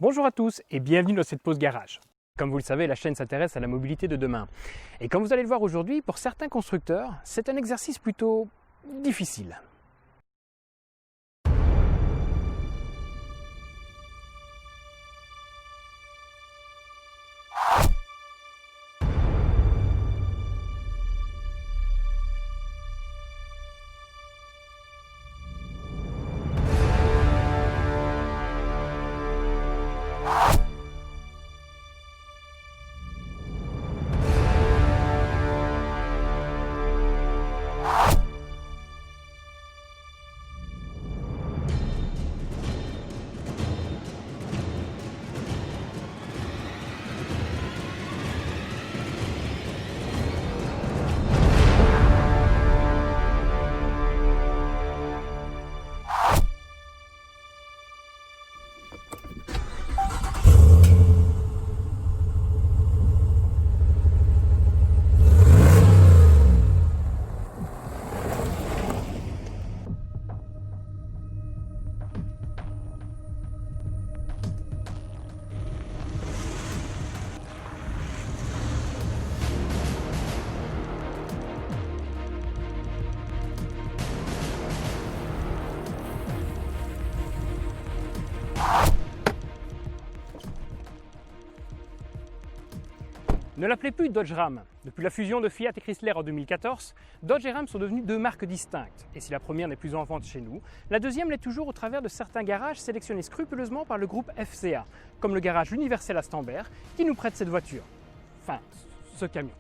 Bonjour à tous et bienvenue dans cette pause garage. Comme vous le savez, la chaîne s'intéresse à la mobilité de demain. Et comme vous allez le voir aujourd'hui, pour certains constructeurs, c'est un exercice plutôt difficile. Ne l'appelez plus Dodge Ram. Depuis la fusion de Fiat et Chrysler en 2014, Dodge et Ram sont devenus deux marques distinctes. Et si la première n'est plus en vente chez nous, la deuxième l'est toujours au travers de certains garages sélectionnés scrupuleusement par le groupe FCA, comme le garage Universel à Stambert, qui nous prête cette voiture. Enfin, ce camion.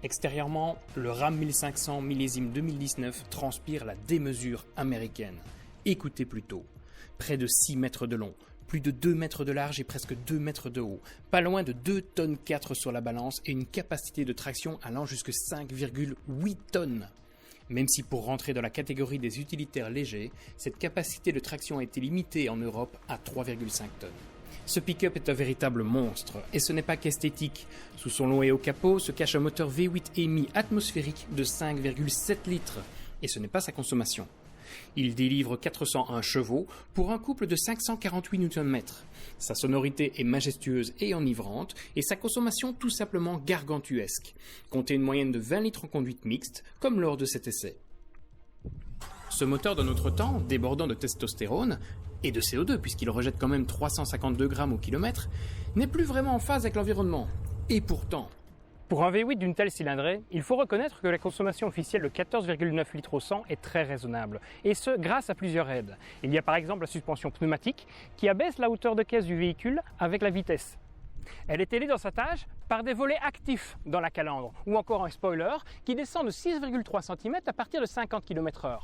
Extérieurement, le Ram 1500 millésime 2019 transpire la démesure américaine. Écoutez plutôt. Près de 6 mètres de long, plus de 2 mètres de large et presque 2 mètres de haut, pas loin de 2 tonnes 4 sur la balance et une capacité de traction allant jusqu'à 5,8 tonnes. Même si pour rentrer dans la catégorie des utilitaires légers, cette capacité de traction a été limitée en Europe à 3,5 tonnes. Ce pick-up est un véritable monstre, et ce n'est pas qu'esthétique. Sous son long et haut capot se cache un moteur V8 EMI atmosphérique de 5,7 litres, et ce n'est pas sa consommation. Il délivre 401 chevaux pour un couple de 548 Nm. Sa sonorité est majestueuse et enivrante, et sa consommation tout simplement gargantuesque. Comptez une moyenne de 20 litres en conduite mixte, comme lors de cet essai. Ce moteur d'un autre temps, débordant de testostérone, et de CO2 puisqu'il rejette quand même 352 grammes au kilomètre, n'est plus vraiment en phase avec l'environnement. Et pourtant... Pour un V8 d'une telle cylindrée, il faut reconnaître que la consommation officielle de 14,9 litres au 100 est très raisonnable, et ce grâce à plusieurs aides. Il y a par exemple la suspension pneumatique qui abaisse la hauteur de caisse du véhicule avec la vitesse. Elle est aidée dans sa tâche par des volets actifs dans la calandre, ou encore un spoiler qui descend de 6,3 cm à partir de 50 km/h.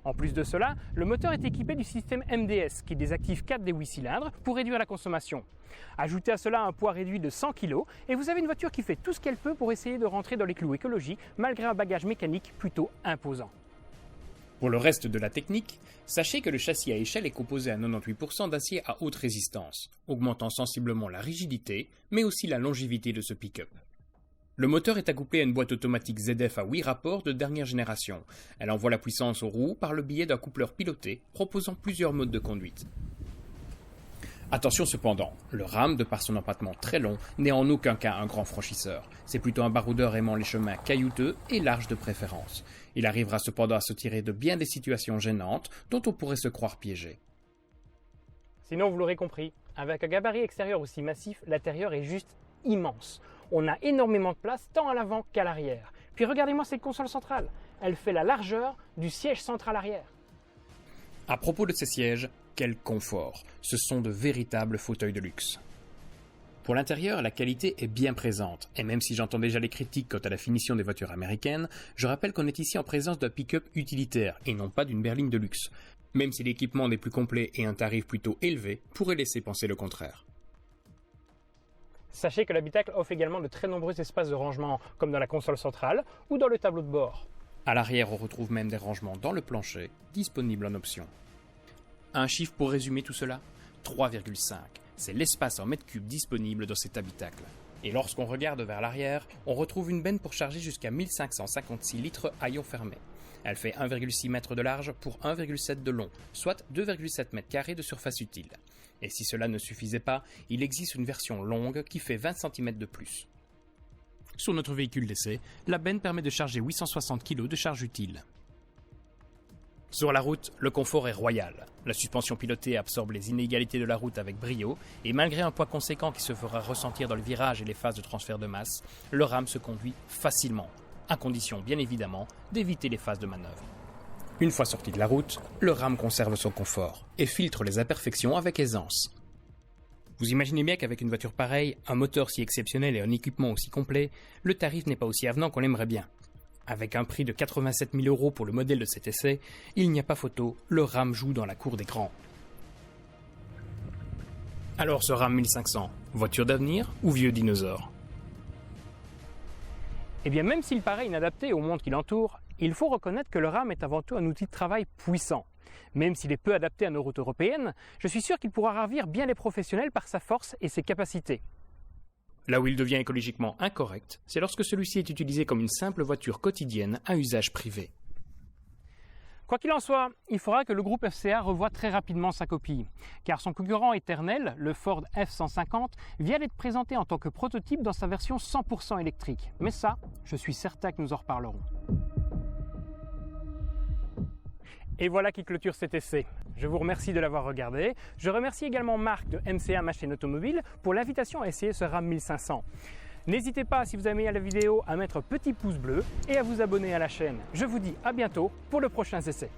En plus de cela, le moteur est équipé du système MDS qui désactive 4 des 8 cylindres pour réduire la consommation. Ajoutez à cela un poids réduit de 100 kg et vous avez une voiture qui fait tout ce qu'elle peut pour essayer de rentrer dans les clous écologie malgré un bagage mécanique plutôt imposant. Pour le reste de la technique, sachez que le châssis à échelle est composé à 98% d'acier à haute résistance, augmentant sensiblement la rigidité, mais aussi la longévité de ce pick-up. Le moteur est accouplé à une boîte automatique ZF à 8 rapports de dernière génération. Elle envoie la puissance aux roues par le biais d'un coupleur piloté, proposant plusieurs modes de conduite. Attention cependant, le Ram, de par son empattement très long, n'est en aucun cas un grand franchisseur. C'est plutôt un baroudeur aimant les chemins caillouteux et larges de préférence. Il arrivera cependant à se tirer de bien des situations gênantes dont on pourrait se croire piégé. Sinon, vous l'aurez compris, avec un gabarit extérieur aussi massif, l'intérieur est juste immense. On a énormément de place tant à l'avant qu'à l'arrière. Puis regardez-moi cette console centrale, elle fait la largeur du siège central arrière. À propos de ces sièges, quel confort! Ce sont de véritables fauteuils de luxe. Pour l'intérieur, la qualité est bien présente, et même si j'entends déjà les critiques quant à la finition des voitures américaines, je rappelle qu'on est ici en présence d'un pick-up utilitaire, et non pas d'une berline de luxe, même si l'équipement n'est plus complet et un tarif plutôt élevé pourrait laisser penser le contraire. Sachez que l'habitacle offre également de très nombreux espaces de rangement, comme dans la console centrale ou dans le tableau de bord. À l'arrière, on retrouve même des rangements dans le plancher, disponibles en option. Un chiffre pour résumer tout cela ? 3,5. C'est l'espace en mètres cubes disponible dans cet habitacle. Et lorsqu'on regarde vers l'arrière, on retrouve une benne pour charger jusqu'à 1556 litres à ion fermé. Elle fait 1,6 m de large pour 1,7 de long, soit 2,7 m² de surface utile. Et si cela ne suffisait pas, il existe une version longue qui fait 20 cm de plus. Sur notre véhicule d'essai, la benne permet de charger 860 kg de charge utile. Sur la route, le confort est royal. La suspension pilotée absorbe les inégalités de la route avec brio, et malgré un poids conséquent qui se fera ressentir dans le virage et les phases de transfert de masse, le RAM se conduit facilement, à condition bien évidemment d'éviter les phases de manœuvre. Une fois sorti de la route, le RAM conserve son confort et filtre les imperfections avec aisance. Vous imaginez bien qu'avec une voiture pareille, un moteur si exceptionnel et un équipement aussi complet, le tarif n'est pas aussi avenant qu'on l'aimerait bien. Avec un prix de 87 000 € pour le modèle de cet essai, il n'y a pas photo, le RAM joue dans la cour des grands. Alors ce RAM 1500, voiture d'avenir ou vieux dinosaure? Eh bien même s'il paraît inadapté au monde qui l'entoure, il faut reconnaître que le RAM est avant tout un outil de travail puissant. Même s'il est peu adapté à nos routes européennes, je suis sûr qu'il pourra ravir bien les professionnels par sa force et ses capacités. Là où il devient écologiquement incorrect, c'est lorsque celui-ci est utilisé comme une simple voiture quotidienne à usage privé. Quoi qu'il en soit, il faudra que le groupe FCA revoie très rapidement sa copie, car son concurrent éternel, le Ford F-150, vient d'être présenté en tant que prototype dans sa version 100% électrique. Mais ça, je suis certain que nous en reparlerons. Et voilà qui clôture cet essai. Je vous remercie de l'avoir regardé. Je remercie également Marc de MCA Machine Automobile pour l'invitation à essayer ce RAM 1500. N'hésitez pas, si vous avez aimé la vidéo, à mettre petit pouce bleu et à vous abonner à la chaîne. Je vous dis à bientôt pour le prochain essai.